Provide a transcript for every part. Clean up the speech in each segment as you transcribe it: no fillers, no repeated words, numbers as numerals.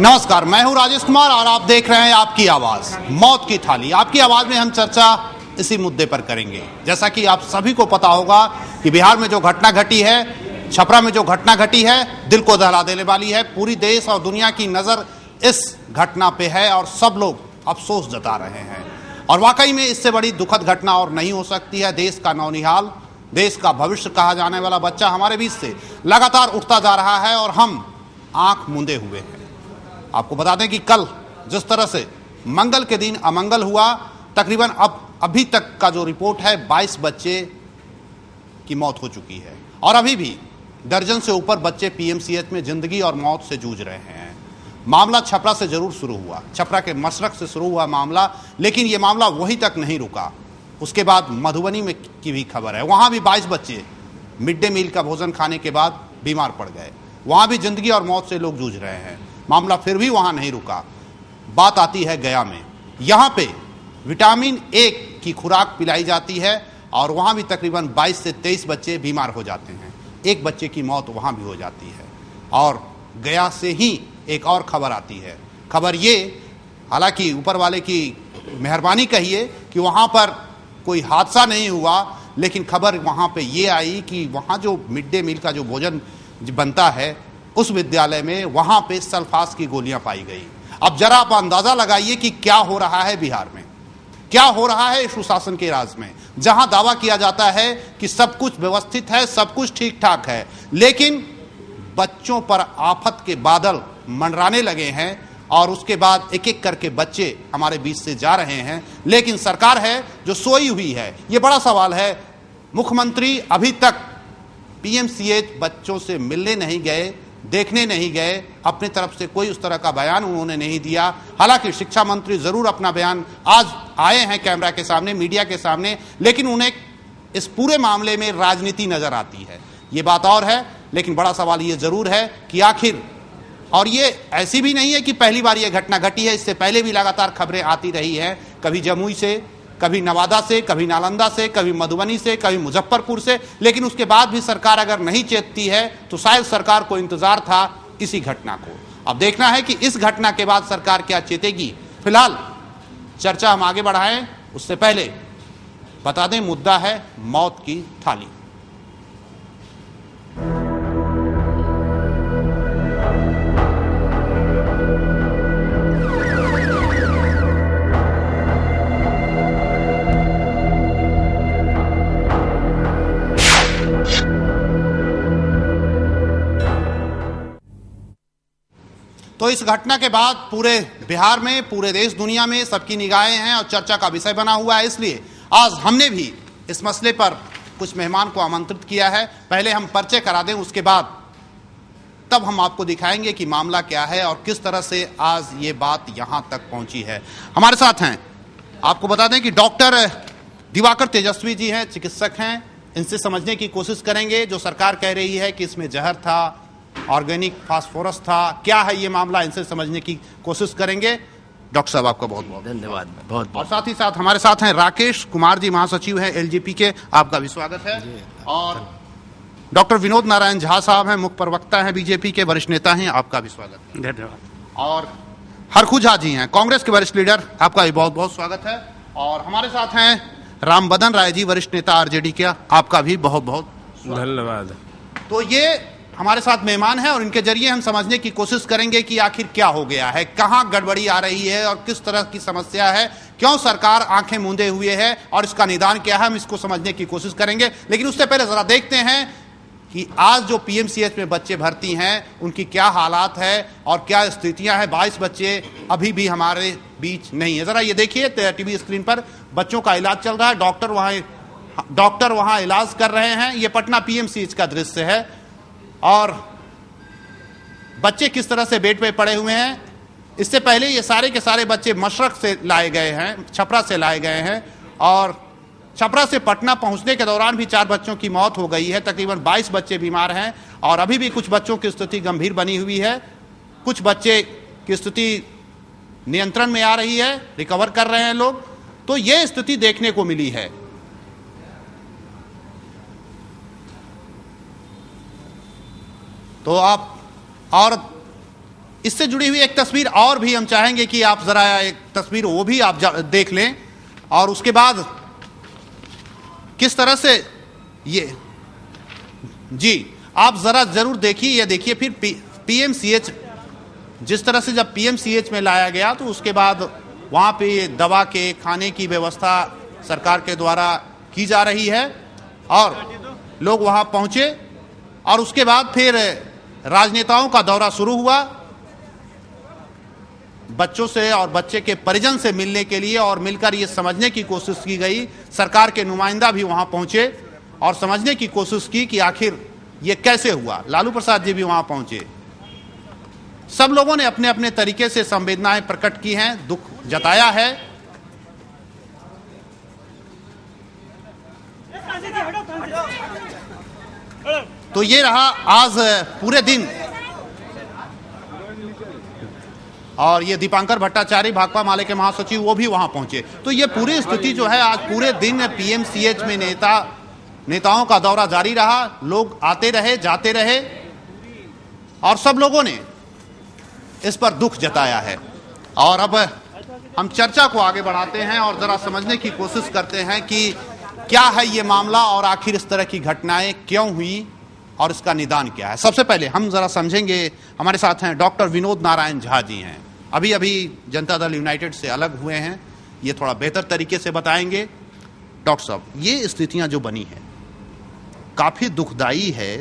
नमस्कार, मैं हूं राजेश कुमार और आप देख रहे हैं आपकी आवाज मौत की थाली। आपकी आवाज में हम चर्चा इसी मुद्दे पर करेंगे। जैसा कि आप सभी को पता होगा कि बिहार में जो घटना घटी है, छपरा में जो घटना घटी है, दिल को दहला देने वाली है। पूरी देश और दुनिया की नजर इस घटना पे है और सब लोग अफसोस जता रहे हैं। और वाकई में इससे बड़ी दुखद घटना और नहीं हो सकती है। देश का नौनिहाल, देश का भविष्य कहा जाने वाला बच्चा हमारे बीच से लगातार उठता जा रहा है और हम आंख मूंदे हुए हैं। आपको बता दें कि कल जिस तरह से मंगल के दिन अमंगल हुआ, तकरीबन अभी तक का जो रिपोर्ट है 22 बच्चे की मौत हो चुकी है और अभी भी दर्जन से ऊपर बच्चे पीएमसीएच में जिंदगी और मौत से जूझ रहे हैं। मामला छपरा से जरूर शुरू हुआ, छपरा के मशरक से शुरू हुआ मामला, लेकिन यह मामला वहीं तक नहीं रुका। उसके बाद मधुबनी में की भी खबर है, वहां भी 22 बच्चे मिड डे मील का भोजन खाने के बाद बीमार पड़ गए। वहां भी जिंदगी और मौत से लोग जूझ रहे हैं। मामला फिर भी वहां नहीं रुका। बात आती है गया में। यहां पे विटामिन ए की खुराक पिलाई जाती है और वहां भी तकरीबन 22 से 23 बच्चे बीमार हो जाते हैं। एक बच्चे की मौत वहां भी हो जाती है। और गया से ही एक और खबर आती है। खबर ये, हालांकि ऊपर वाले की मेहरबानी कहिए कि वहां पर कोई हादसा नहीं हुआ, लेकिन खबर वहां पे ये आई कि वहां जो मिड डे मील का जो भोजन बनता है उस विद्यालय में वहां पे सल्फास की गोलियां पाई गई। अब जरा आप अंदाजा लगाइए कि क्या हो रहा है बिहार में, क्या हो रहा है इस सुशासन के राज में, जहां दावा किया जाता है कि सब कुछ व्यवस्थित है, सब कुछ ठीक ठाक है, लेकिन बच्चों पर आफत के बादल मंडराने लगे हैं और उसके बाद एक एक करके बच्चे हमारे बीच से जा रहे हैं। लेकिन सरकार है जो सोई हुई है। यह बड़ा सवाल है। मुख्यमंत्री अभी तक पीएमसीएच बच्चों से मिलने नहीं गए, देखने नहीं गए, अपनी तरफ से कोई उस तरह का बयान उन्होंने नहीं दिया। हालांकि शिक्षा मंत्री जरूर अपना बयान आज आए हैं कैमरा के सामने, मीडिया के सामने, लेकिन उन्हें इस पूरे मामले में राजनीति नजर आती है। ये बात और है, लेकिन बड़ा सवाल ये जरूर है कि आखिर, और ये ऐसी भी नहीं है कि पहली बार ये घटना घटी है, इससे पहले भी लगातार खबरें आती रही हैं, कभी जमुई से, कभी नवादा से, कभी नालंदा से, कभी मधुबनी से, कभी मुजफ्फरपुर से। लेकिन उसके बाद भी सरकार अगर नहीं चेतती है तो शायद सरकार को इंतजार था इसी घटना को। अब देखना है कि इस घटना के बाद सरकार क्या चेतेगी। फिलहाल चर्चा हम आगे बढ़ाएं उससे पहले बता दें, मुद्दा है मौत की थाली। तो इस घटना के बाद पूरे बिहार में, पूरे देश दुनिया में सबकी निगाहें हैं और चर्चा का विषय बना हुआ है। इसलिए आज हमने भी इस मसले पर कुछ मेहमान को आमंत्रित किया है। पहले हम परिचय करा दें, उसके बाद तब हम आपको दिखाएंगे कि मामला क्या है और किस तरह से आज ये बात यहां तक पहुंची है। हमारे साथ हैं, आपको बता दें कि डॉक्टर दिवाकर तेजस्वी जी हैं, चिकित्सक हैं। इनसे समझने की कोशिश करेंगे। जो सरकार कह रही है कि इसमें जहर था, ऑर्गेनिक फास्फोरस था, क्या है ये मामला, इनसे समझने की कोशिश करेंगे। डॉक्टर साहब आपका बहुत बहुत धन्यवाद। बहुत और साथ ही साथ हमारे साथ हैं राकेश कुमार जी, महासचिव हैं एलजेपी के, आपका भी स्वागत है। और डॉक्टर विनोद नारायण झा साहब हैं, मुख्य प्रवक्ता हैं बीजेपी के, वरिष्ठ नेता हैं, आपका भी स्वागत है। धन्यवाद। और हरखू झा जी हैं, कांग्रेस के वरिष्ठ लीडर, आपका भी बहुत बहुत स्वागत है। और हमारे साथ हैं रामबदन राय जी, वरिष्ठ नेता आरजेडी के, आपका भी बहुत बहुत धन्यवाद। तो ये हमारे साथ मेहमान हैं और इनके जरिए हम समझने की कोशिश करेंगे कि आखिर क्या हो गया है, कहां गड़बड़ी आ रही है और किस तरह की समस्या है, क्यों सरकार आंखें मूंदे हुए है और इसका निदान क्या है, हम इसको समझने की कोशिश करेंगे। लेकिन उससे पहले जरा देखते हैं कि आज जो पीएमसीएच में बच्चे भर्ती हैं उनकी क्या हालात है और क्या स्थितियां हैं। 22 बच्चे अभी भी हमारे बीच नहीं है। जरा ये देखिए टीवी स्क्रीन पर, बच्चों का इलाज चल रहा है, डॉक्टर वहां इलाज कर रहे हैं। ये पटना पीएमसीएच का दृश्य है और बच्चे किस तरह से बेड पे पड़े हुए हैं। इससे पहले ये सारे के सारे बच्चे मशरक से लाए गए हैं, छपरा से लाए गए हैं और छपरा से पटना पहुंचने के दौरान भी 4 बच्चों की मौत हो गई है। तकरीबन 22 बच्चे बीमार हैं और अभी भी कुछ बच्चों की स्थिति गंभीर बनी हुई है। कुछ बच्चे की स्थिति नियंत्रण में आ रही है, रिकवर कर रहे हैं लोग। तो ये स्थिति देखने को मिली है। तो आप और इससे जुड़ी हुई एक तस्वीर और भी हम चाहेंगे कि आप जरा एक तस्वीर वो भी आप देख लें, और उसके बाद किस तरह से ये, जी आप जरा जरूर देखिए, ये देखिए फिर पीएमसीएच, जिस तरह से जब पीएमसीएच में लाया गया तो उसके बाद वहां पे दवा के खाने की व्यवस्था सरकार के द्वारा की जा रही है, और लोग वहां पहुंचे, और उसके बाद फिर राजनेताओं का दौरा शुरू हुआ बच्चों से और बच्चे के परिजन से मिलने के लिए, और मिलकर ये समझने की कोशिश की गई। सरकार के नुमाइंदा भी वहां पहुंचे और समझने की कोशिश की कि आखिर ये कैसे हुआ। लालू प्रसाद जी भी वहां पहुंचे। सब लोगों ने अपने अपने तरीके से संवेदनाएं प्रकट की हैं, दुख जताया है। तो ये रहा आज पूरे दिन, और ये दीपांकर भट्टाचार्य भाकपा माले के महासचिव वो भी वहां पहुंचे। तो ये पूरी स्थिति जो है आज पूरे दिन पीएमसीएच में नेताओं का दौरा जारी रहा, लोग आते रहे जाते रहे, और सब लोगों ने इस पर दुख जताया है। और अब हम चर्चा को आगे बढ़ाते हैं और जरा समझने की कोशिश करते हैं कि क्या है ये मामला और आखिर इस तरह की घटनाएं क्यों हुई और इसका निदान क्या है। सबसे पहले हम जरा समझेंगे, हमारे साथ हैं डॉक्टर विनोद नारायण झा जी हैं, अभी अभी जनता दल यूनाइटेड से अलग हुए हैं, ये थोड़ा बेहतर तरीके से बताएंगे। डॉक्टर साहब, ये स्थितियां जो बनी है काफी दुखदाई है।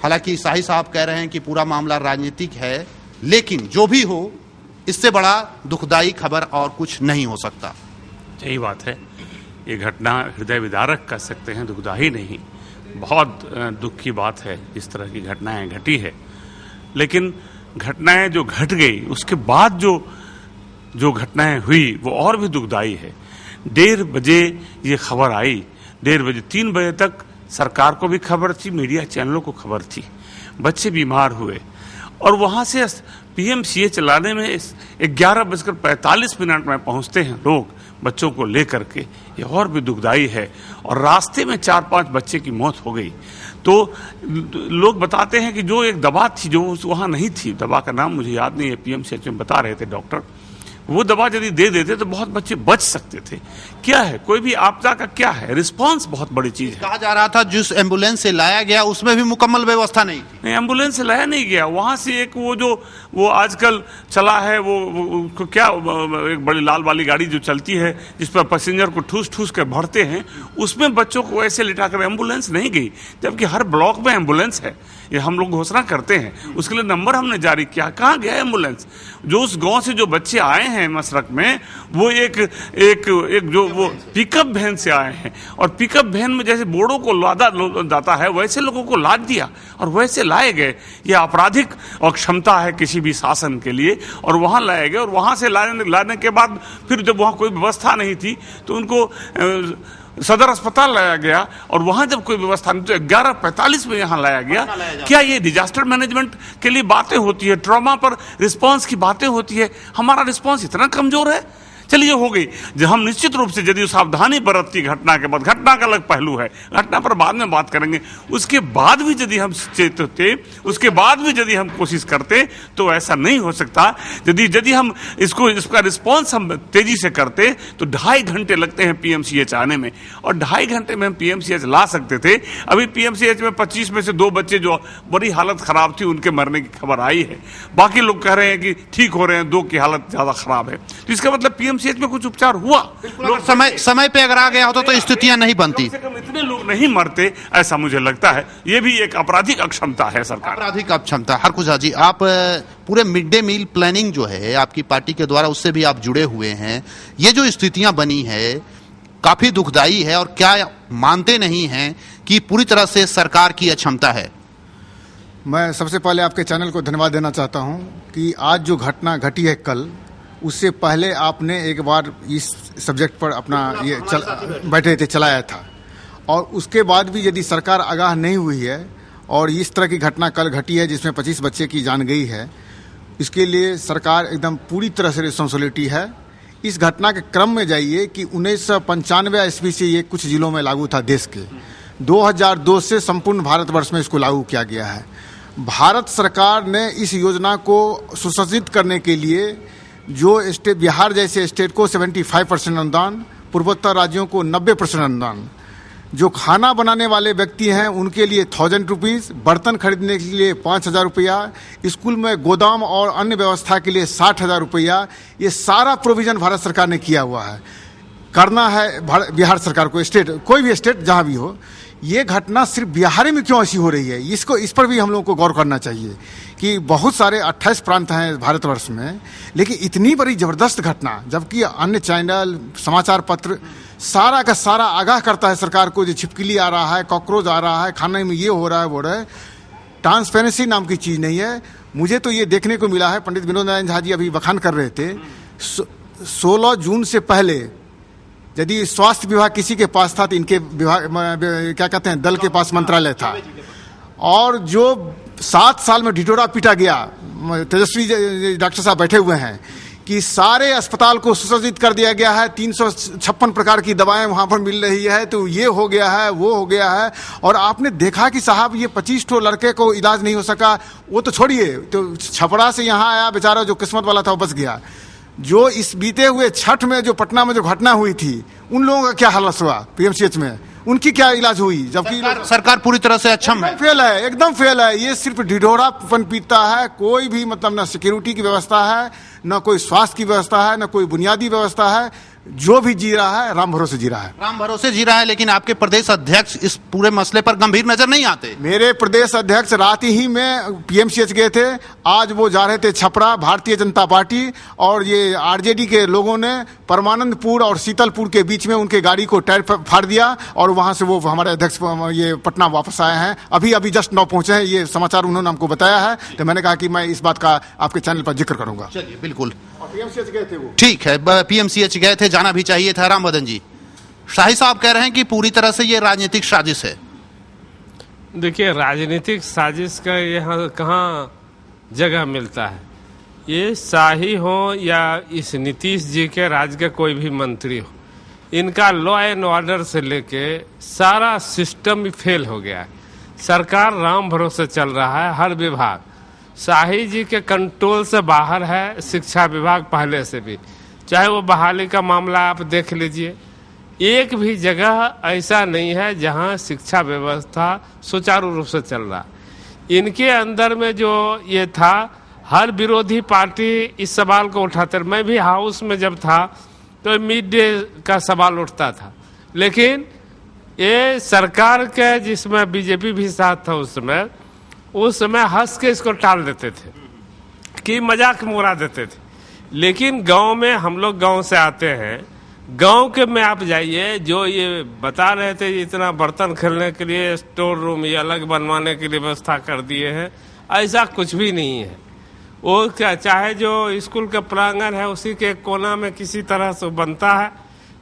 हालांकि शाही साहब कह रहे हैं कि पूरा मामला राजनीतिक है, लेकिन जो भी हो इससे बड़ा दुखदाई खबर और कुछ नहीं हो सकता। सही बात है, ये घटना हृदय विदारक कह सकते हैं, दुखदाई नहीं। बहुत दुख की बात है इस तरह की घटनाएं घटी है, लेकिन घटनाएं जो घट गई उसके बाद जो घटनाएं हुई वो और भी दुखदाई है। 1:30 बजे ये खबर आई, 1:30 बजे 3 बजे तक सरकार को भी खबर थी, मीडिया चैनलों को खबर थी, बच्चे बीमार हुए, और वहां से पीएमसीएच चलाने में 11:45 में पहुंचते हैं लोग बच्चों को लेकर के, ये और भी दुखदाई है। और रास्ते में 4-5 बच्चे की मौत हो गई। तो लोग बताते हैं कि जो एक दवा थी जो वहां नहीं थी, दवा का नाम मुझे याद नहीं है, पीएमसीएच में बता रहे थे डॉक्टर, वो दवा यदि दे देते तो बहुत बच्चे बच सकते थे। क्या है, कोई भी आपदा का क्या है, रिस्पांस बहुत बड़ी चीज है। कहा जा रहा था जिस एम्बुलेंस से लाया गया उसमें भी मुकम्मल व्यवस्था नहीं थी। नहीं, एम्बुलेंस से लाया नहीं गया, वहां से एक वो आजकल चला है वो क्या, एक बड़ी लाल वाली गाड़ी जो चलती है जिस पर पैसेंजर को ठूस ठूस कर भरते हैं, उसमें बच्चों को ऐसे लिटा कर, एम्बुलेंस नहीं गई, जबकि हर ब्लॉक में एम्बुलेंस है। ये हम लोग घोषणा करते हैं, उसके लिए नंबर हमने जारी किया, कहाँ गया एम्बुलेंस। जो उस गांव से जो बच्चे आए हैं मसरक में, वो एक जो वो पिकअप वैन से आए हैं, और पिकअप वैन में जैसे बोर्डों को लादा जाता है वैसे लोगों को लाद दिया और वैसे लाए गए। ये आपराधिक अक्षमता है किसी भी शासन के लिए, और वहां लाए गए, और वहां से लाने के बाद फिर जब वहां कोई व्यवस्था नहीं थी तो उनको सदर अस्पताल लाया गया, और वहां जब कोई व्यवस्था नहीं तो 11:45 में यहां लाया गया। क्या ये डिजास्टर मैनेजमेंट के लिए बातें होती है, ट्रॉमा पर रिस्पांस की बातें होती है? हमारा रिस्पांस इतना कमजोर है। चलिए हो गई, जब हम निश्चित रूप से यदि सावधानी बरतती घटना के बाद, घटना का अलग पहलू है, घटना पर बाद में बात करेंगे, उसके बाद भी यदि हम सचेत होते, उसके बाद भी यदि हम कोशिश करते तो ऐसा नहीं हो सकता। यदि हम इसका रिस्पॉन्स हम तेजी से करते तो 2.5 घंटे लगते हैं पीएमसीएच आने में, और 2.5 घंटे में हम पीएमसीएच ला सकते थे। अभी पीएमसीएच में 25 में से 2 बच्चे जो बड़ी हालत खराब थी उनके मरने की खबर आई है, बाकी लोग कह रहे हैं कि ठीक हो रहे हैं, 2 की हालत ज्यादा खराब है। तो इसका मतलब पीएमसीएच में कुछ उपचार हुआ, लोग समय पे अगर आ गया होता तो स्थितियां नहीं बनती, कम से कम इतने लोग नहीं मरते, ऐसा मुझे लगता है। ये भी एक आपराधिक अक्षमता है सरकार, आपराधिक अक्षमता। हरकुजा जी, आप पूरे मिड डे मील प्लानिंग जो है आपकी पार्टी के द्वारा, उससे भी आप जुड़े हुए हैं। ये जो स्थितियां बनी है काफी दुखदाई है, और क्या मानते नहीं हैं कि पूरी तरह से सरकार की अक्षमता है? मैं सबसे पहले आपके चैनल को धन्यवाद देना चाहता हूं कि आज जो घटना घटी है कल, उससे पहले आपने एक बार इस सब्जेक्ट पर अपना बैठे थे, चलाया था, और उसके बाद भी यदि सरकार आगाह नहीं हुई है और इस तरह की घटना कल घटी है जिसमें 25 बच्चे की जान गई है, इसके लिए सरकार एकदम पूरी तरह से रिस्पॉन्सिबिलिटी है। इस घटना के क्रम में जाइए कि 1995 ईस्वी से ये कुछ जिलों में लागू था देश के, 2002 से संपूर्ण भारतवर्ष में इसको लागू किया गया है। भारत सरकार ने इस योजना को सुसज्जित करने के लिए जो स्टेट, बिहार जैसे स्टेट को 75% अनुदान, पूर्वोत्तर राज्यों को 90% अनुदान, जो खाना बनाने वाले व्यक्ति हैं उनके लिए 1000 रुपीज़, बर्तन खरीदने के लिए 5000 रुपया, स्कूल में गोदाम और अन्य व्यवस्था के लिए 60,000 रुपया, ये सारा प्रोविजन भारत सरकार ने किया हुआ है। करना है बिहार सरकार को, स्टेट, कोई भी स्टेट जहां भी हो। ये घटना सिर्फ बिहार में क्यों ऐसी हो रही है, इस पर भी हम लोगों को गौर करना चाहिए कि बहुत सारे 28 प्रांत हैं भारतवर्ष में, लेकिन इतनी बड़ी जबरदस्त घटना, जबकि अन्य चैनल, समाचार पत्र सारा का सारा आगाह करता है सरकार को, जो छिपकली आ रहा है, कॉकरोच आ रहा है, खाने में ये हो रहा है, वो रहा है। ट्रांसपेरेंसी नाम की चीज़ नहीं है। मुझे तो ये देखने को मिला है, पंडित विनोद नारायण झा जी अभी बखान कर रहे थे, 16 जून से पहले यदि स्वास्थ्य विभाग किसी के पास था तो इनके विभाग, क्या कहते हैं, दल के पास मंत्रालय था। और जो 7 साल में ढिढोरा पीटा गया, तेजस्वी डॉक्टर साहब बैठे हुए हैं, कि सारे अस्पताल को सुसज्जित कर दिया गया है, 356 प्रकार की दवाएं वहां पर मिल रही है, तो ये हो गया है, वो हो गया है। और आपने देखा कि साहब ये 25 ठो लड़के को इलाज नहीं हो सका, वो तो छोड़िए, तो छपरा से यहाँ आया बेचारा, जो किस्मत वाला था वो बच गया। जो इस बीते हुए छठ में जो पटना में जो घटना हुई थी, उन लोगों का क्या हालत हुआ पीएमसीएच में, उनकी क्या इलाज हुई, जबकि सरकार पूरी तरह से अक्षम है, फेल है, एकदम फेल है। ये सिर्फ ढिढोरापन पीता है, कोई भी मतलब न सिक्योरिटी की व्यवस्था है, न कोई स्वास्थ्य की व्यवस्था है, न कोई बुनियादी व्यवस्था है। जो भी जी रहा है राम भरोसे जी रहा है, राम भरोसे जी रहा है। लेकिन आपके प्रदेश अध्यक्ष इस पूरे मसले पर गंभीर नजर नहीं आते। मेरे प्रदेश अध्यक्ष रात ही में पीएमसीएच गए थे, आज वो जा रहे थे छपरा, भारतीय जनता पार्टी और ये आरजेडी के लोगों ने परमानंदपुर और शीतलपुर के बीच में उनके गाड़ी को टायर फाड़ दिया और वहां से वो हमारे अध्यक्ष ये पटना वापस आए हैं। अभी जस्ट 9 पहुंचे हैं, ये समाचार उन्होंने हमको बताया है, तो मैंने कहा कि मैं इस बात का आपके चैनल पर जिक्र करूंगा। चलिए, बिल्कुल, पीएमसीएच गए थे वो, ठीक है, पीएमसीएच गए थे, जाना भी चाहिए था। राम बदन जी, शाही साहब कह रहे हैं कि पूरी तरह से ये राजनीतिक साजिश है। देखिए, राजनीतिक साजिश का यहाँ कहाँ जगह मिलता है। ये शाही हो या इस नीतीश जी के राज्य के कोई भी मंत्री हो, इनका लॉ एंड ऑर्डर से लेके सारा सिस्टम ही फेल हो गया है। सरकार राम भरोसे चल रहा है, हर विभाग शाही जी के कंट्रोल से बाहर है। शिक्षा विभाग पहले से भी, चाहे वो बहाली का मामला आप देख लीजिए, एक भी जगह ऐसा नहीं है जहां शिक्षा व्यवस्था सुचारू रूप से चल रहा। इनके अंदर में जो ये था, हर विरोधी पार्टी इस सवाल को उठाते। मैं भी हाउस में जब था तो मिड डे का सवाल उठता था, लेकिन ये सरकार के, जिसमें बीजेपी भी साथ था उस समय हंस के इसको टाल देते थे कि मजाक में उड़ा देते थे। लेकिन गांव में, हम लोग गांव से आते हैं, गांव के में आप जाइए, जो ये बता रहे थे इतना बर्तन खेलने के लिए स्टोर रूम ये अलग बनवाने के लिए व्यवस्था कर दिए हैं, ऐसा कुछ भी नहीं है। वो क्या, चाहे जो स्कूल का प्रांगण है उसी के कोना में किसी तरह से बनता है,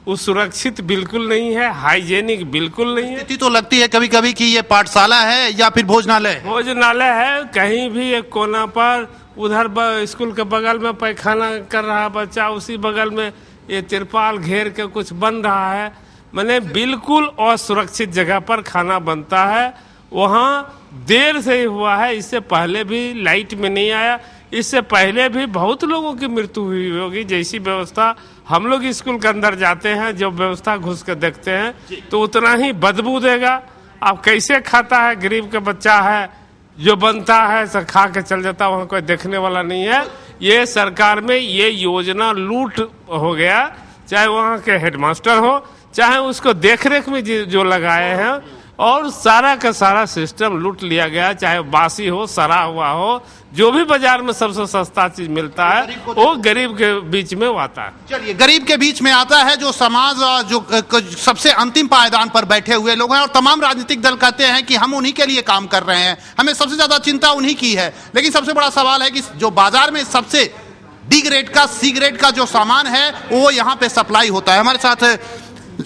वो सुरक्षित बिल्कुल नहीं है, हाइजेनिक बिल्कुल नहीं है। स्थिति तो लगती है कभी कभी कि ये पाठशाला है या फिर भोजनालय है। कहीं भी एक कोना पर, उधर स्कूल के बगल में पैखाना कर रहा बच्चा, उसी बगल में ये तिरपाल घेर के कुछ बन रहा है। मैंने बिल्कुल असुरक्षित जगह पर खाना बनता है। वहाँ देर से ही हुआ है, इससे पहले भी लाइट में नहीं आया, इससे पहले भी बहुत लोगों की मृत्यु हुई होगी। जैसी व्यवस्था, हम लोग स्कूल के अंदर जाते हैं, जब व्यवस्था घुस कर देखते हैं तो उतना ही बदबू देगा। अब कैसे खाता है, गरीब का बच्चा है, जो बनता है सब खा के चल जाता है, वहाँ कोई देखने वाला नहीं है। ये सरकार में ये योजना लूट हो गया, चाहे वहाँ के हेडमास्टर हो, चाहे उसको देखरेख में जो लगाए हैं, और सारा का सारा सिस्टम लूट लिया गया। चाहे बासी हो, सड़ा हुआ हो, जो भी बाजार में सबसे सस्ता चीज मिलता है वो गरीब के बीच में आता है। चलिए, गरीब के बीच में आता है, जो समाज जो सबसे अंतिम पायदान पर बैठे हुए लोग हैं, और तमाम राजनीतिक दल कहते हैं कि हम उन्हीं के लिए काम कर रहे हैं, हमें सबसे ज्यादा चिंता उन्हीं की है। लेकिन सबसे बड़ा सवाल है कि जो बाजार में सबसे डी ग्रेड का, सी ग्रेड का जो सामान है वो यहाँ पे सप्लाई होता है। हमारे साथ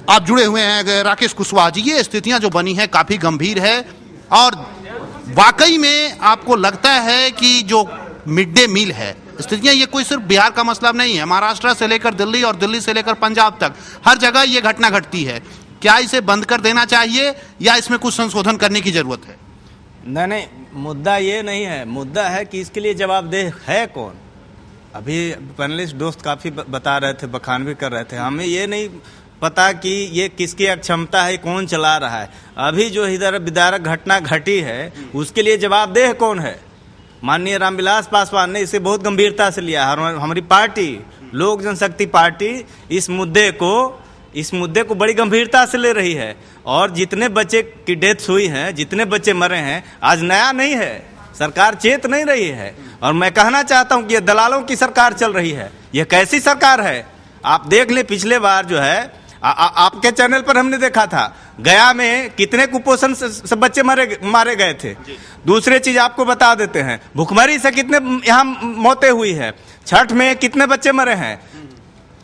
आप जुड़े हुए हैं राकेश कुशवाहा जी। ये स्थितियां जो बनी है काफी गंभीर है, और वाकई में आपको लगता है कि जो मिड डे मील है, स्थितियां ये कोई सिर्फ बिहार का मसला नहीं है, महाराष्ट्र से लेकर दिल्ली और दिल्ली से लेकर पंजाब तक हर जगह ये घटना घटती है। क्या इसे बंद कर देना चाहिए या इसमें कुछ संशोधन करने की जरूरत है? नहीं, मुद्दा ये नहीं है। मुद्दा है कि इसके लिए जवाबदेह है कौन। अभी पैनलिस्ट दोस्त काफी बता रहे थे, बखान भी कर रहे थे। हमें ये नहीं पता कि ये किसकी अक्षमता है, कौन चला रहा है। अभी जो इधर विदारक घटना घटी है उसके लिए जवाबदेह कौन है। माननीय रामविलास पासवान ने इसे बहुत गंभीरता से लिया। हमारी पार्टी लोक जनशक्ति पार्टी इस मुद्दे को बड़ी गंभीरता से ले रही है। और जितने बच्चे की डेथ हुई है, जितने बच्चे मरे हैं, आज नया नहीं है, सरकार चेत नहीं रही है। और मैं कहना चाहता हूं कि ये दलालों की सरकार चल रही है। ये कैसी सरकार है आप देख ले। पिछले बार जो है आपके चैनल पर हमने देखा था, गया में कितने कुपोषण से बच्चे मारे गए थे। दूसरी चीज आपको बता देते हैं, भुखमरी से कितने यहाँ मौतें हुई है। छठ में कितने बच्चे मरे हैं,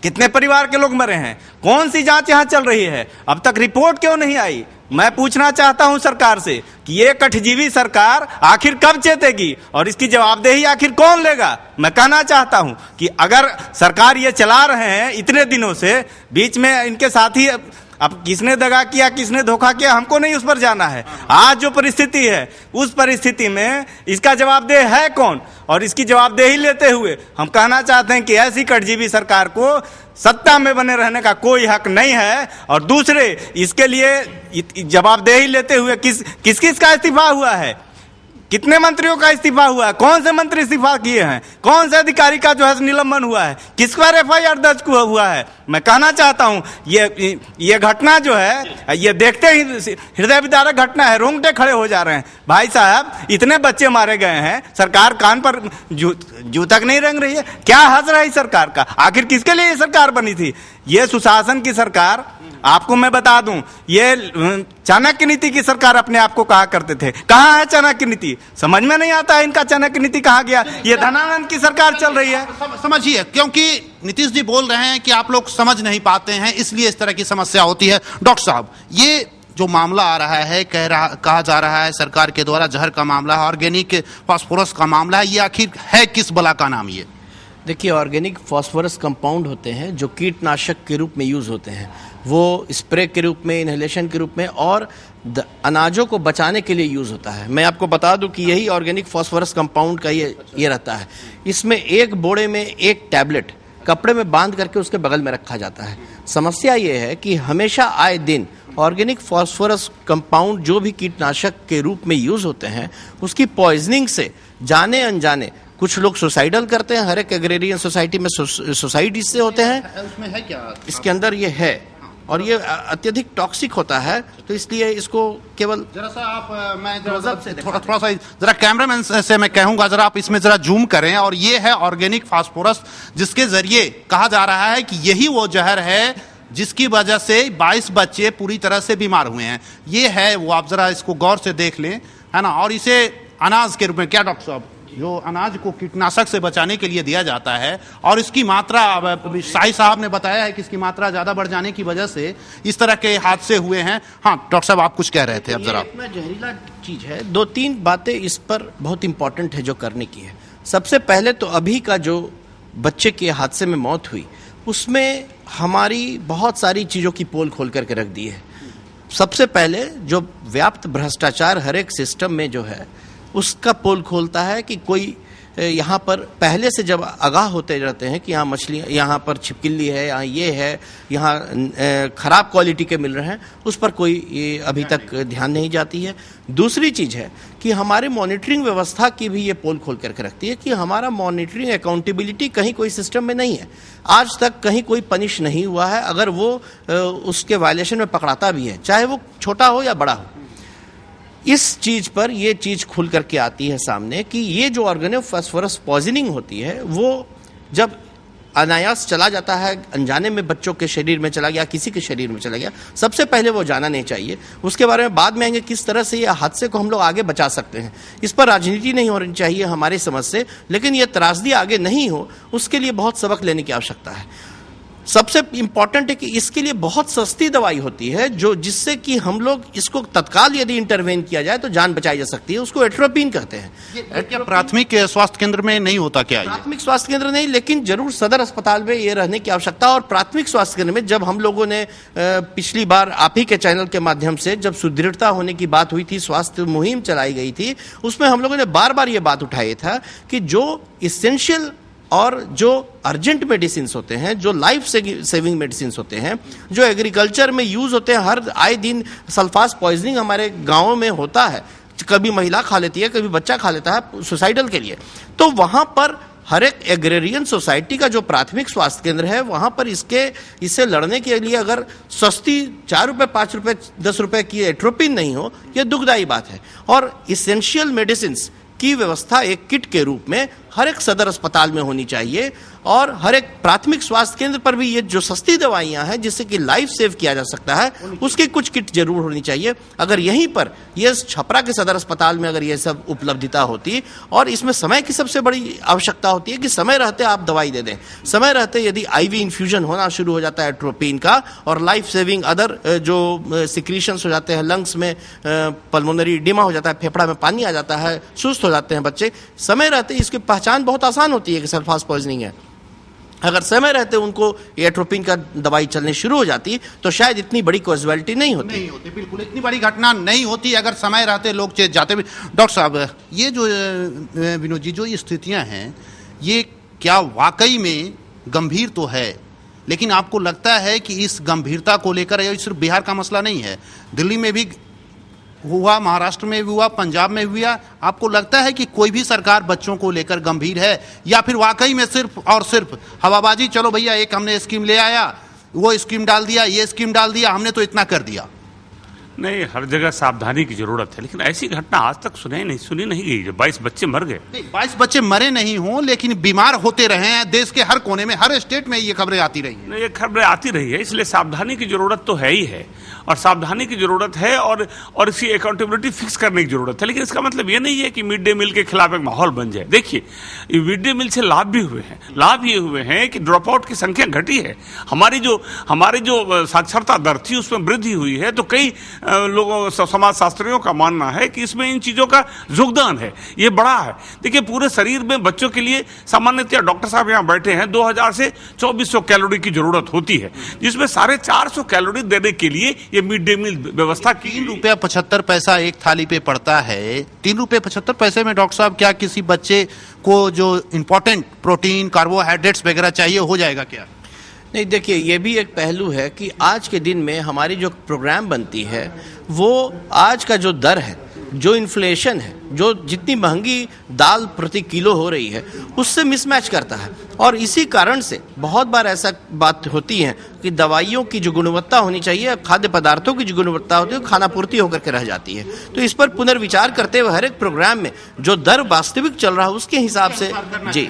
कितने परिवार के लोग मरे हैं। कौन सी जांच यहाँ चल रही है, अब तक रिपोर्ट क्यों नहीं आई। मैं पूछना चाहता हूं सरकार से कि ये कठजीवी सरकार आखिर कब चेतेगी और इसकी जवाबदेही आखिर कौन लेगा। मैं कहना चाहता हूं कि अगर सरकार ये चला रहे हैं इतने दिनों से, बीच में इनके साथी अब किसने दगा किया, किसने धोखा किया, हमको नहीं उस पर जाना है। आज जो परिस्थिति है उस परिस्थिति में इसका जवाबदेह है कौन, और इसकी जवाबदेही लेते हुए हम कहना चाहते हैं कि ऐसी कठजीवी सरकार को सत्ता में बने रहने का कोई हक नहीं है। और दूसरे, इसके लिए जवाबदेही लेते हुए किस का इस्तीफा हुआ है, कितने मंत्रियों का इस्तीफा हुआ है, कौन से मंत्री इस्तीफा किए हैं, कौन से अधिकारी का जो है निलंबन हुआ है, किस पर FIR दर्ज हुआ है। मैं कहना चाहता हूं ये घटना जो है, ये देखते ही हृदय विदारक घटना है, रोंगटे खड़े हो जा रहे हैं। भाई साहब, इतने बच्चे मारे गए हैं, सरकार कान पर जू तक नहीं रंग रही है। क्या हंस रही सरकार का, आखिर किसके लिए ये सरकार बनी थी। ये सुशासन की सरकार, आपको मैं बता दूं, ये चाणक्य नीति की सरकार अपने आप को कहा करते थे। कहाँ है चाणक्य नीति, समझ में नहीं आता है इनका चाणक्य नीति कहाँ गया। ये धनानंद की सरकार चल रही है। समझिए, क्योंकि नीतीश जी बोल रहे हैं कि आप लोग समझ नहीं पाते हैं, इसलिए इस तरह की समस्या होती है। डॉक्टर साहब, ये जो मामला आ रहा है, कहा जा रहा है सरकार के द्वारा जहर का मामला है, ऑर्गेनिक फास्फोरस का मामला है, ये आखिर है किस बला का नाम। ये देखिए, ऑर्गेनिक फास्फोरस कंपाउंड होते हैं जो कीटनाशक के रूप में यूज़ होते हैं। वो स्प्रे के रूप में, इनहेलेशन के रूप में और अनाजों को बचाने के लिए यूज़ होता है। मैं आपको बता दूं कि यही ऑर्गेनिक फास्फोरस कंपाउंड का ये रहता है। इसमें एक बोरे में एक टैबलेट कपड़े में बांध करके उसके बगल में रखा जाता है। समस्या ये है कि हमेशा आए दिन ऑर्गेनिक फास्फोरस कंपाउंड जो भी कीटनाशक के रूप में यूज़ होते हैं, उसकी पॉइजनिंग से जाने अनजाने कुछ लोग सुसाइडल करते हैं। हर एक एग्रेरियन सोसाइटी में सुसाइड इससे होते हैं। उसमें है क्या, इसके अंदर ये है और ये अत्यधिक टॉक्सिक होता है, तो इसलिए इसको केवल जरा सा आप मैं थोड़ा सा जरा कैमरामैन से मैं कहूंगा, जरा आप इसमें जरा जूम करें। और ये है ऑर्गेनिक फास्फोरस, जिसके जरिए कहा जा रहा है कि यही वो जहर है जिसकी वजह से 22 बच्चे पूरी तरह से बीमार हुए हैं। ये है वो, आप जरा इसको गौर से देख लें, है ना। और इसे अनाज के रूप में, क्या डॉक्टर साहब, जो अनाज को कीटनाशक से बचाने के लिए दिया जाता है, और इसकी मात्रा, शाही साहब ने बताया है कि इसकी मात्रा ज्यादा बढ़ जाने की वजह से इस तरह के हादसे हुए हैं। हाँ डॉक्टर साहब, आप कुछ कह रहे थे। अब जरा, इतना जहरीला चीज है, 2-3 बातें इस पर बहुत इंपॉर्टेंट है जो करने की है। सबसे पहले तो अभी का जो बच्चे के हादसे में मौत हुई, उसमें हमारी बहुत सारी चीजों की पोल खोल करके रख दी है। सबसे पहले जो व्याप्त भ्रष्टाचार हर एक सिस्टम में जो है, उसका पोल खोलता है कि कोई यहाँ पर पहले से जब आगाह होते रहते हैं कि यहाँ मछली, यहाँ पर छिपकली है, यहाँ ये है, यहाँ खराब क्वालिटी के मिल रहे हैं, उस पर कोई अभी तक ध्यान नहीं जाती है। दूसरी चीज़ है कि हमारे मॉनिटरिंग व्यवस्था की भी ये पोल खोल करके रखती है कि हमारा मॉनिटरिंग अकाउंटेबिलिटी कहीं कोई सिस्टम में नहीं है। आज तक कहीं कोई पनिश नहीं हुआ है अगर वो उसके वायलेशन में पकड़ाता भी है, चाहे वो छोटा हो या बड़ा हो। इस चीज पर ये चीज खुल करके आती है सामने कि ये जो ऑर्गेनिक फास्फोरस पॉइजनिंग होती है, वो जब अनायास चला जाता है, अनजाने में बच्चों के शरीर में चला गया, किसी के शरीर में चला गया, सबसे पहले वो जाना नहीं चाहिए। उसके बारे में बाद में आएंगे किस तरह से ये हादसे को हम लोग आगे बचा सकते हैं। इस पर राजनीति नहीं होनी चाहिए हमारी समझ से, लेकिन ये त्रासदी आगे नहीं हो उसके लिए बहुत सबक लेने की आवश्यकता है। सबसे इंपॉर्टेंट है कि इसके लिए बहुत सस्ती दवाई होती है जो जिससे कि हम लोग इसको तत्काल यदि इंटरवेन किया जाए तो जान बचाई जा सकती है, उसको एट्रोपिन कहते हैं। क्या प्राथमिक स्वास्थ्य केंद्र में नहीं होता क्या ये? प्राथमिक स्वास्थ्य केंद्र नहीं, लेकिन जरूर सदर अस्पताल में ये रहने की आवश्यकता। और प्राथमिक स्वास्थ्य केंद्र में जब हम लोगों ने पिछली बार आप ही के चैनल के माध्यम से जब सुदृढ़ता होने की बात हुई थी, स्वास्थ्य मुहिम चलाई गई थी, उसमें हम लोगों ने बार बार ये बात उठाई था कि जो इसेंशियल और जो अर्जेंट मेडिसिन होते हैं, जो लाइफ सेविंग मेडिसिन होते हैं, जो एग्रीकल्चर में यूज होते हैं, हर आए दिन सल्फास पॉइजनिंग हमारे गांवों में होता है, कभी महिला खा लेती है, कभी बच्चा खा लेता है सुसाइडल के लिए, तो वहां पर हर एक एग्रेरियन सोसाइटी का जो प्राथमिक स्वास्थ्य केंद्र है वहां पर इससे लड़ने के लिए अगर सस्ती 4 रुपए 5 रुपए 10 रुपए की एट्रोपिन नहीं हो, यह दुखदायी बात है। और इसेंशियल मेडिसिन की व्यवस्था एक किट के रूप में हर एक सदर अस्पताल में होनी चाहिए और हर एक प्राथमिक स्वास्थ्य केंद्र पर भी ये जो सस्ती दवाइयां हैं जिससे कि लाइफ सेव किया जा सकता है, उसकी कुछ किट जरूर होनी चाहिए। अगर यहीं पर ये छपरा के सदर अस्पताल में अगर ये सब उपलब्धता होती, और इसमें समय की सबसे बड़ी आवश्यकता होती है कि समय रहते आप दवाई दे दें। समय रहते यदि आईवी इन्फ्यूजन होना शुरू हो जाता है एट्रोपिन का, और लाइफ सेविंग अदर जो सिक्रीशंस हो जाते हैं, लंग्स में पल्मोनरी एडिमा हो जाता है, फेफड़ा में पानी आ जाता है, सुस्त हो जाते हैं बच्चे, समय रहते इसकी पहचान बहुत आसान होती है कि सल्फास पॉइजनिंग है। अगर समय रहते उनको एट्रोपिन का दवाई चलने शुरू हो जाती तो शायद इतनी बड़ी कॉजुअलिटी नहीं होती। बिल्कुल इतनी बड़ी घटना नहीं होती अगर समय रहते लोग चेत जाते भी। डॉक्टर साहब, ये जो विनोद जी, जो ये स्थितियां हैं, ये क्या वाकई में गंभीर तो है, लेकिन आपको लगता है कि इस गंभीरता को लेकर ये सिर्फ बिहार का मसला नहीं है, दिल्ली में भी हुआ, महाराष्ट्र में भी हुआ, पंजाब में भी हुआ, आपको लगता है कि कोई भी सरकार बच्चों को लेकर गंभीर है, या फिर वाकई में सिर्फ और सिर्फ हवाबाजी, चलो भैया एक हमने स्कीम ले आया, वो स्कीम डाल दिया, ये स्कीम डाल दिया, हमने तो इतना कर दिया? नहीं, हर जगह सावधानी की जरूरत है, लेकिन ऐसी घटना आज तक सुनी नहीं गई जो 22 बच्चे मर गए। 22 बच्चे मरे नहीं हों, लेकिन बीमार होते रहे हैं देश के हर कोने में, हर स्टेट में ये खबरें आती रही हैं। ये खबरें आती रही है, इसलिए सावधानी की जरूरत तो है ही है, और सावधानी की जरूरत है, और इसकी अकाउंटेबिलिटी फिक्स करने की जरूरत है। लेकिन इसका मतलब ये नहीं है कि मिड डे मील के खिलाफ एक माहौल बन जाए। देखिए, मिड डे मील से लाभ भी हुए हैं। लाभ ये हुए हैं कि ड्रॉप आउट की संख्या घटी है, हमारी जो साक्षरता दर थी उसमें वृद्धि हुई है। तो कई लोगों, समाज शास्त्रियों का मानना है कि इसमें इन चीजों का योगदान है, ये बड़ा है। देखिए, पूरे शरीर में बच्चों के लिए सामान्यतः डॉक्टर साहब यहाँ बैठे हैं, 2000 से 2400 कैलोरी की जरूरत होती है, जिसमें 450 कैलोरी देने के लिए ये मिड डे मील व्यवस्था की। 3 रुपया 75 पैसा एक थाली पे पड़ता है। 3 रुपये 75 पैसे में डॉक्टर साहब क्या किसी बच्चे को जो इंपॉर्टेंट प्रोटीन, कार्बोहाइड्रेट्स वगैरह चाहिए हो जाएगा क्या? नहीं, देखिए, ये भी एक पहलू है कि आज के दिन में हमारी जो प्रोग्राम बनती है वो आज का जो दर है, जो इन्फ्लेशन है, जो जितनी महंगी दाल प्रति किलो हो रही है उससे मिसमैच करता है। और इसी कारण से बहुत बार ऐसा बात होती है कि दवाइयों की जो गुणवत्ता होनी चाहिए, खाद्य पदार्थों की जो गुणवत्ता होती है, खाना पूर्ति होकर के रह जाती है। तो इस पर पुनर्विचार करते हुए हर एक प्रोग्राम में जो दर वास्तविक चल रहा है उसके हिसाब से। जी,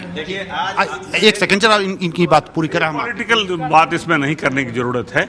एक सेकंड, चला इनकी बात पूरी करा। पॉलिटिकल बात इसमें नहीं करने की जरूरत है।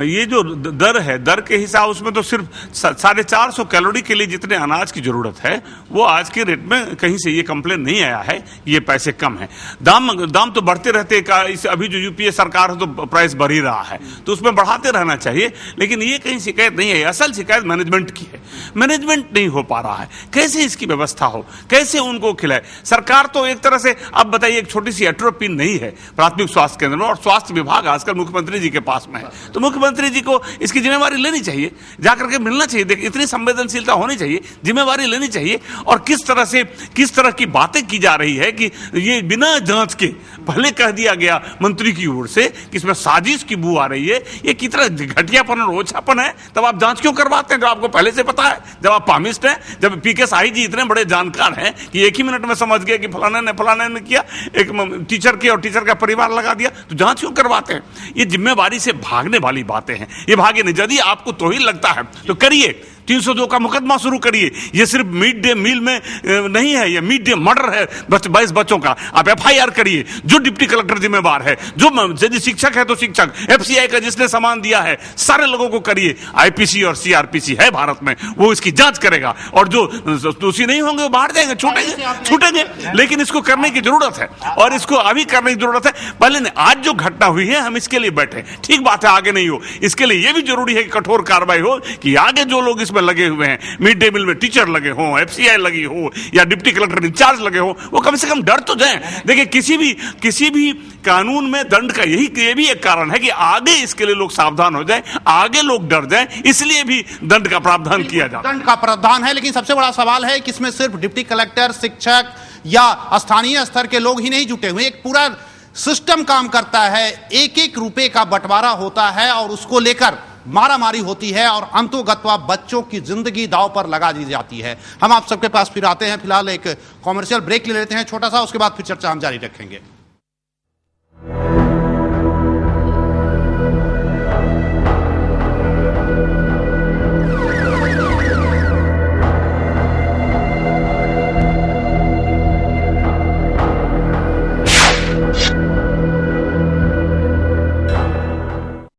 ये जो दर है, दर के हिसाब उसमें तो सिर्फ 450 कैलोरी के लिए जितने अनाज की जरूरत है वो आज के रेट में कहीं से ये कंप्लेन नहीं आया है, ये पैसे कम है। दाम तो बढ़ते रहते, अभी जो यूपीए सरकार है तो प्राइस बढ़ ही रहा है, तो उसमें बढ़ाते रहना चाहिए। लेकिन ये कहीं शिकायत नहीं है, असल शिकायत मैनेजमेंट की है। मैनेजमेंट नहीं हो पा रहा है, कैसे इसकी व्यवस्था हो, कैसे उनको खिलाए। सरकार तो एक तरह से, अब बताइए, एक छोटी सी एट्रोपिन नहीं है प्राथमिक स्वास्थ्य केंद्र में, और स्वास्थ्य विभाग आजकल मुख्यमंत्री जी के पास में है, तो मुख्यमंत्री जी को इसकी जिम्मेवारी लेनी चाहिए, जाकर के मिलना चाहिए। देखिए, इतनी संवेदनशीलता होनी चाहिए, जिम्मेवारी लेनी चाहिए। और किस तरह की बातें की जा रही है कि ये बिना जांच के पहले कह दिया गया मंत्री की ओर से कि इसमें साजिश की बू आ रही है। ये कितना घटियापन और ओछापन है। तब आप जांच क्यों करवाते हैं जब आपको पहले से पता है, जब आप पामिस्ट हैं, जब पीके शाही जी इतने बड़े जानकार हैं कि एक ही मिनट में समझ गए कि फलाने ने किया, एक टीचर की और टीचर का परिवार लगा दिया, तो जांच क्यों करवाते हैं? ये जिम्मेवारी से भागने वाली बातें हैं, ये भागे नहीं। यदि आपको तो ही लगता है तो करिए, 302 का मुकदमा शुरू करिए। ये सिर्फ मिड डे मील में नहीं है, ये मिड डे मर्डर है 22 बच्चों का। आप FIR करिए, जो डिप्टी कलेक्टर जिम्मेवार है, जो यदि शिक्षक है तो शिक्षक, FCI का जिसने सामान दिया है, सारे लोगों को करिए। IPC और CRPC है भारत में, वो इसकी जांच करेगा, और जो दोषी नहीं होंगे वो बाहर जाएंगे, छूटेंगे। लेकिन इसको करने की जरूरत है, और इसको अभी करने की जरूरत है, पहले नहीं। आज जो घटना हुई है हम इसके लिए बैठे, ठीक बात है, आगे नहीं हो। इसके लिए यह भी जरूरी है कि कठोर कार्रवाई हो, कि आगे जो लोग इसमें लगे हुए हैं, मिड डे मील में टीचर लगे हो, FCI लगी हो, या डिप्टी कलेक्टर इंचार्ज लगे हो, वो कम से कम डर तो जाए। देखिए किसी भी कानून में दंड का ये भी एक कारण है कि आगे इसके लिए लोग सावधान हो जाए, आगे लोग डर जाए, इसलिए भी दंड का प्रावधान किया जाता है। दंड का प्रावधान है, लेकिन सबसे बड़ा सवाल है कि इसमें सिर्फ डिप्टी कलेक्टर, शिक्षक या स्थानीय स्तर के लोग ही नहीं जुटे हुए, एक पूरा सिस्टम काम करता है। एक एक रुपए का बंटवारा होता है और उसको लेकर मारामारी होती है, और अंतोगत्वा बच्चों की जिंदगी दांव पर लगा दी जाती है। हम आप सबके पास फिर आते हैं, फिलहाल एक कॉमर्शियल ब्रेक ले लेते हैं छोटा सा, उसके बाद फिर चर्चा हम जारी रखेंगे।